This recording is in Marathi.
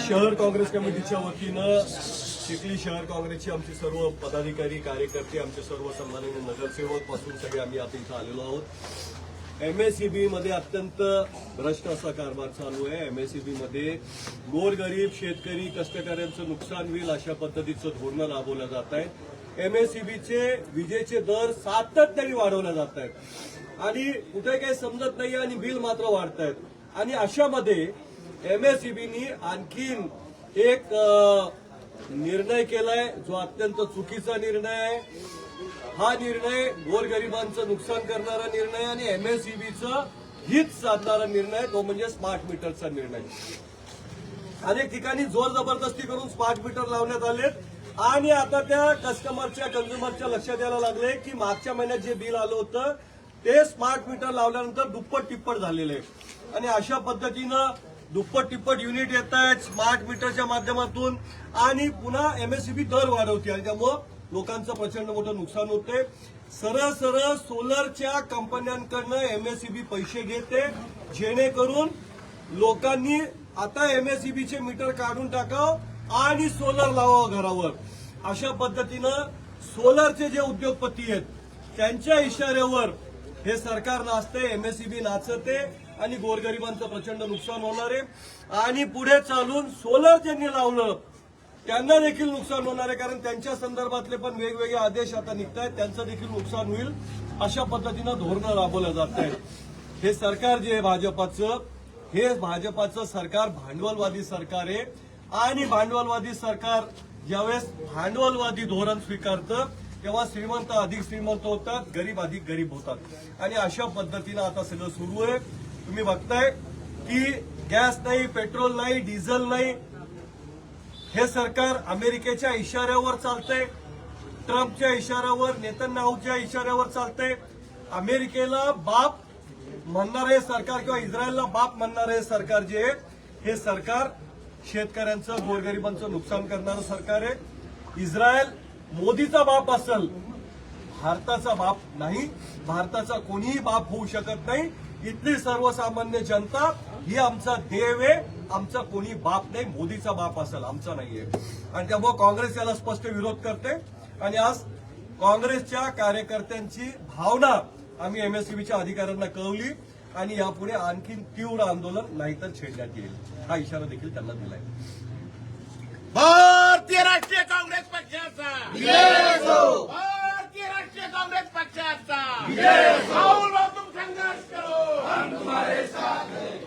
शहर काँग्रेस कमिटीच्या वतीनं चिखली शहर काँग्रेसचे आमचे सर्व पदाधिकारी कार्यकर्ते आमचे सर्व सन्माननीय नगरसेवक पासून सगळे आम्ही आता इथं आलेलो आहोत। एमएसईबी मध्ये अत्यंत भ्रष्ट असा कारभार चालू आहे। एमएसईबी मध्ये गोरगरीब शेतकरी कष्टकऱ्यांचं नुकसान होईल अशा पद्धतीचं धोरणं राबवलं जात आहे। एमएसईबीचे विजेचे दर सातत्याने वाढवले जात आहेत आणि कुठे काही समजत नाही आणि बिल मात्र वाढत आहेत आणि अशामध्ये एमएसईबीनी आणखीन एक निर्णय केलाय जो अत्यंत चुकीचा निर्णय आहे। हा निर्णय गोरगरिबांचं नुकसान करणारा निर्णय आणि एमएसईबीचं हित साधणारा निर्णय तो म्हणजे स्मार्ट मीटरचा निर्णय। अनेक ठिकाणी जोर जबरदस्ती करून स्मार्ट मीटर लावण्यात आलेत आणि आता त्या कस्टमरच्या कंझ्युमरच्या लक्षात यायला लागले की मागच्या महिन्यात जे बिल आलं होतं ते स्मार्ट मीटर लावल्यानंतर दुप्पट तिप्पट झालेलं आहे आणि अशा पद्धतीनं दुप्पट तिप्पट युनिट येत आहेत स्मार्ट मीटरच्या माध्यमातून आणि पुन्हा एमएसईबी दर वाढवते आणि त्यामुळे लोकांचं प्रचंड मोठं नुकसान होते। सरळ सरळ सोलरच्या कंपन्यांकडनं एमएसईबी पैसे घेते जेणेकरून लोकांनी आता एमएसईबीचे मीटर काढून टाकावं आणि सोलर लावावं घरावर। अशा पद्धतीनं सोलरचे जे उद्योगपती आहेत त्यांच्या इशाऱ्यावर हे सरकार नाचते, एमएसईबी नाचते आणि गोरगरिबांचं प्रचंड नुकसान होणार आहे आणि पुढे चालून सोलर ज्यांनी लावलं त्यांना देखील नुकसान होणार आहे कारण त्यांच्या संदर्भातले पण वेगवेगळे आदेश आता निघत आहेत, त्यांचं देखील नुकसान होईल। अशा पद्धतीनं धोरणं राबवलं जात आहेत। हे सरकार जे आहे भाजपाचं सरकार भांडवलवादी सरकार आहे आणि भांडवलवादी सरकार ज्यावेळेस भांडवलवादी धोरण स्वीकारतं तेव्हा श्रीमंत अधिक श्रीमंत होतात, गरीब अधिक गरीब होतात आणि अशा पद्धतीनं आता सगळं सुरू आहे। तुम्ही बघताय की गॅस नाही, पेट्रोल नाही, डिझेल नाही, हे सरकार अमेरिकेच्या इशाऱ्यावर चालतंय, ट्रम्पच्या इशाऱ्यावर, नेतन्याहूच्या इशाऱ्यावर चालतंय। अमेरिकेला बाप म्हणणारे सरकार किंवा इस्रायलला बाप म्हणणारे सरकार जे आहे हे सरकार शेतकऱ्यांचं गोरगरिबांचं नुकसान करणारं सरकार आहे। इस्रायल मोदीचा बाप असेल, भारताचा बाप नाही, भारताचा कोणीही बाप होऊ शकत नाही। इथली सर्वसामान्य जनता ही आमचा देव आहे, आमचा कोणी बाप नाही, मोदीचा बाप असेल आमचा नाहीये आणि त्यामुळे काँग्रेस याला स्पष्ट विरोध करते आणि आज काँग्रेसच्या कार्यकर्त्यांची भावना आम्ही एमएसईबीच्या अधिकाऱ्यांना कळवली आणि यापुढे आणखी तीव्र आंदोलन नाहीतर छेडण्यात येईल हा इशारा देखील त्यांना दिलाय। भारतीय राष्ट्रीय काँग्रेस पक्षाचा भारतीय राष्ट्रीय काँग्रेस पक्षाचा राहुल भाऊ तुम संघर्ष करो हम तुम्हारे साथ हैं।